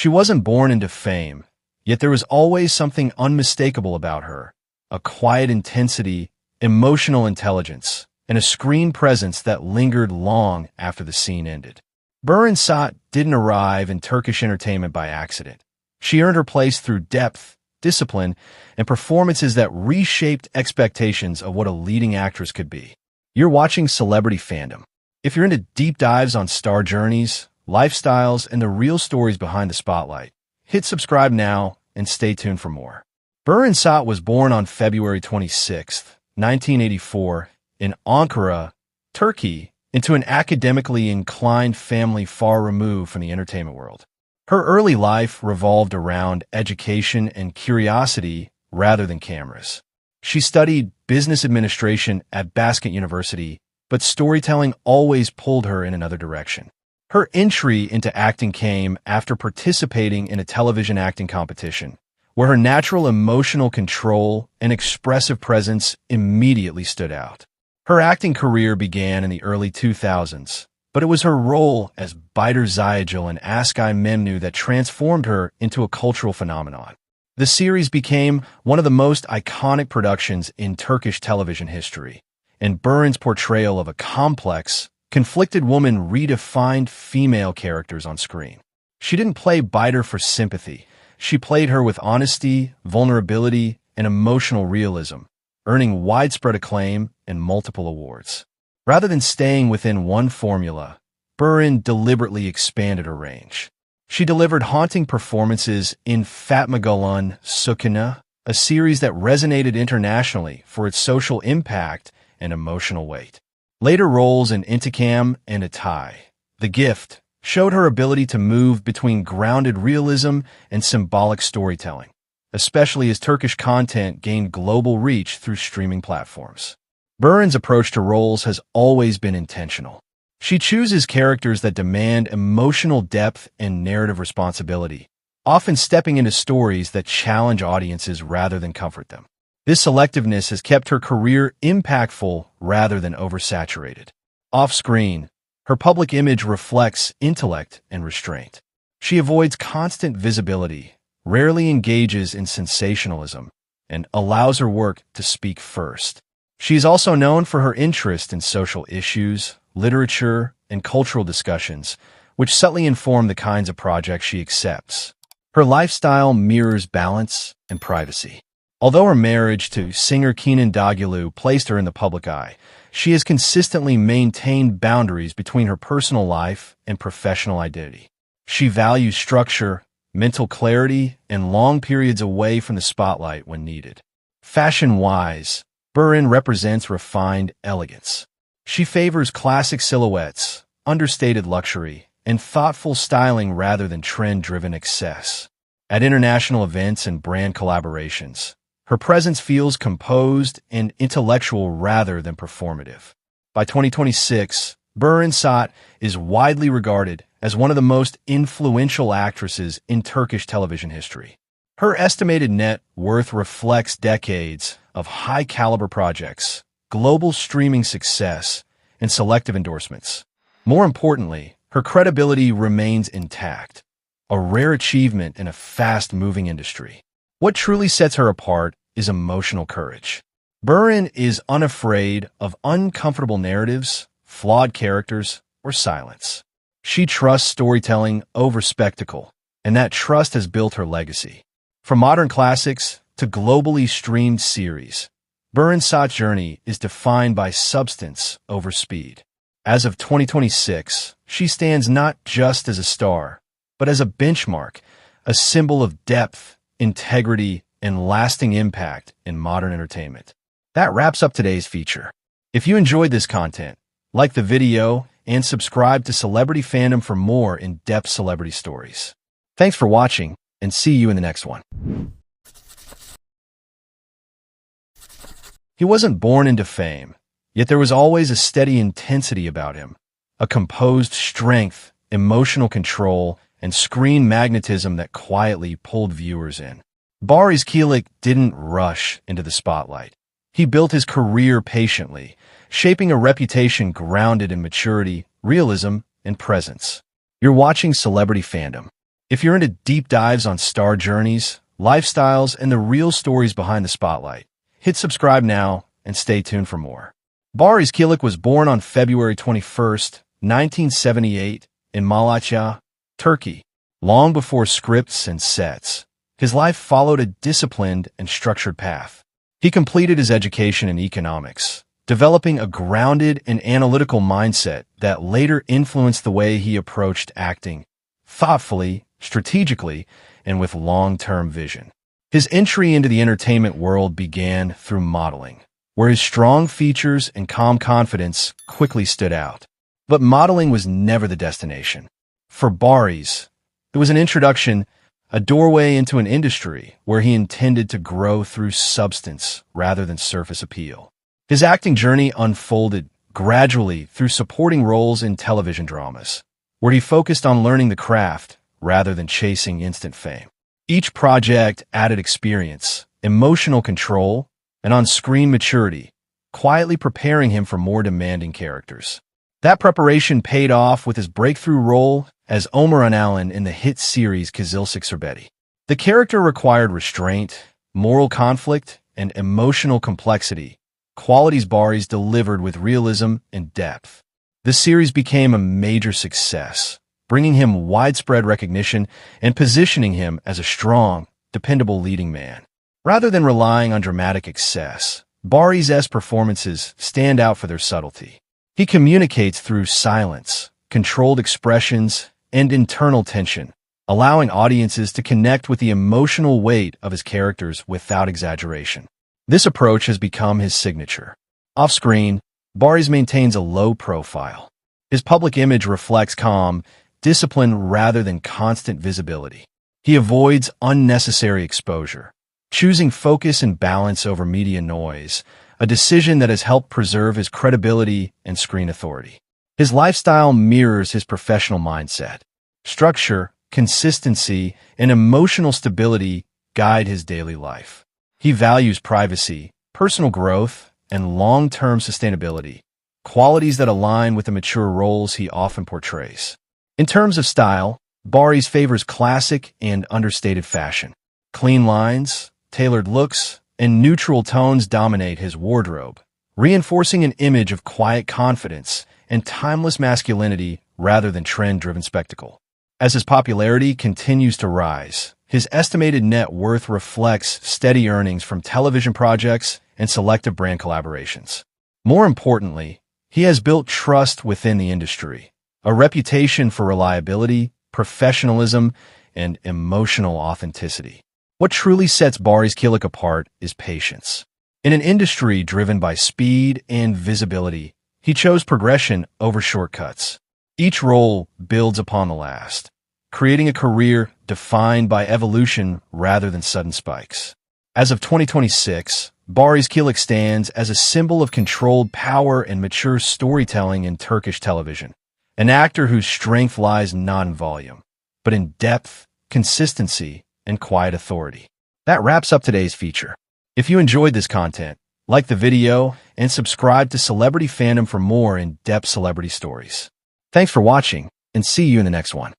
She wasn't born into fame, yet there was always something unmistakable about her, a quiet intensity, emotional intelligence, and a screen presence that lingered long after the scene ended. Beren Saat didn't arrive in Turkish entertainment by accident. She earned her place through depth, discipline, and performances that reshaped expectations of what a leading actress could be. You're watching Celebrity Fandom. If you're into deep dives on star journeys, lifestyles, and the real stories behind the spotlight, hit subscribe now and stay tuned for more. Beren Saat was born on February 26, 1984, in Ankara, Turkey, into an academically inclined family far removed from the entertainment world. Her early life revolved around education and curiosity rather than cameras. She studied business administration at Basket University, but storytelling always pulled her in another direction. Her entry into acting came after participating in a television acting competition, where her natural emotional control and expressive presence immediately stood out. Her acting career began in the early 2000s, but it was her role as Beren Saat in Aşkı Memnu that transformed her into a cultural phenomenon. The series became one of the most iconic productions in Turkish television history, and Beren's portrayal of a complex, conflicted woman redefined female characters on screen. She didn't play Beren for sympathy. She played her with honesty, vulnerability, and emotional realism, earning widespread acclaim and multiple awards. Rather than staying within one formula, Beren deliberately expanded her range. She delivered haunting performances in Fatma Gül'ün Sukuna, a series that resonated internationally for its social impact and emotional weight. Later roles in Intikam and Atay, The Gift, showed her ability to move between grounded realism and symbolic storytelling, especially as Turkish content gained global reach through streaming platforms. Beren's approach to roles has always been intentional. She chooses characters that demand emotional depth and narrative responsibility, often stepping into stories that challenge audiences rather than comfort them. This selectiveness has kept her career impactful rather than oversaturated. Off-screen, her public image reflects intellect and restraint. She avoids constant visibility, rarely engages in sensationalism, and allows her work to speak first. She is also known for her interest in social issues, literature, and cultural discussions, which subtly inform the kinds of projects she accepts. Her lifestyle mirrors balance and privacy. Although her marriage to singer Kenan Doğulu placed her in the public eye, she has consistently maintained boundaries between her personal life and professional identity. She values structure, mental clarity, and long periods away from the spotlight when needed. Fashion-wise, Beren represents refined elegance. She favors classic silhouettes, understated luxury, and thoughtful styling rather than trend-driven excess. At international events and brand collaborations, her presence feels composed and intellectual rather than performative. By 2026, Beren Saat is widely regarded as one of the most influential actresses in Turkish television history. Her estimated net worth reflects decades of high-caliber projects, global streaming success, and selective endorsements. More importantly, her credibility remains intact, a rare achievement in a fast-moving industry. What truly sets her apart is emotional courage. Beren is unafraid of uncomfortable narratives, flawed characters, or silence. She trusts storytelling over spectacle, and that trust has built her legacy. From modern classics to globally streamed series, Beren Saat's journey is defined by substance over speed. As of 2026, she stands not just as a star, but as a benchmark, a symbol of depth, integrity, and lasting impact in modern entertainment. That wraps up today's feature. If you enjoyed this content, like the video and subscribe to Celebrity Fandom for more in-depth celebrity stories. Thanks for watching, and see you in the next one. He wasn't born into fame, yet there was always a steady intensity about him, a composed strength, emotional control, and screen magnetism that quietly pulled viewers in. Barış Kılıç didn't rush into the spotlight. He built his career patiently, shaping a reputation grounded in maturity, realism, and presence. You're watching Celebrity Fandom. If you're into deep dives on star journeys, lifestyles, and the real stories behind the spotlight, hit subscribe now and stay tuned for more. Barış Kılıç was born on February 21st, 1978, in Malatya, Turkey. Long before scripts and sets, his life followed a disciplined and structured path. He completed his education in economics, developing a grounded and analytical mindset that later influenced the way he approached acting, thoughtfully, strategically, and with long-term vision. His entry into the entertainment world began through modeling, where his strong features and calm confidence quickly stood out. But modeling was never the destination. For Barış, it was an introduction, a doorway into an industry where he intended to grow through substance rather than surface appeal. His acting journey unfolded gradually through supporting roles in television dramas, where he focused on learning the craft rather than chasing instant fame. Each project added experience, emotional control, and on-screen maturity, quietly preparing him for more demanding characters. That preparation paid off with his breakthrough role as Ömer Ünal'in in the hit series Kızılcık Şerbeti. The character required restraint, moral conflict, and emotional complexity, qualities Barış delivered with realism and depth. The series became a major success, bringing him widespread recognition and positioning him as a strong, dependable leading man. Rather than relying on dramatic excess, Barış's performances stand out for their subtlety. He communicates through silence, controlled expressions, and internal tension, allowing audiences to connect with the emotional weight of his characters without exaggeration. This approach has become his signature. Off-screen, Barış maintains a low profile. His public image reflects calm, discipline rather than constant visibility. He avoids unnecessary exposure, choosing focus and balance over media noise, a decision that has helped preserve his credibility and screen authority. His lifestyle mirrors his professional mindset. Structure, consistency, and emotional stability guide his daily life. He values privacy, personal growth, and long-term sustainability, qualities that align with the mature roles he often portrays. In terms of style, Barış favors classic and understated fashion. Clean lines, tailored looks, and neutral tones dominate his wardrobe, reinforcing an image of quiet confidence and timeless masculinity rather than trend-driven spectacle. As his popularity continues to rise, his estimated net worth reflects steady earnings from television projects and selective brand collaborations. More importantly, he has built trust within the industry, a reputation for reliability, professionalism, and emotional authenticity. What truly sets Barış Kılıç apart is patience. In an industry driven by speed and visibility, he chose progression over shortcuts. Each role builds upon the last, creating a career defined by evolution rather than sudden spikes. As of 2026, Barış Kılıç stands as a symbol of controlled power and mature storytelling in Turkish television, an actor whose strength lies not in volume, but in depth, consistency, and quiet authority. That wraps up today's feature. If you enjoyed this content, like the video and subscribe to Celebrity Fandom for more in-depth celebrity stories. Thanks for watching, and see you in the next one.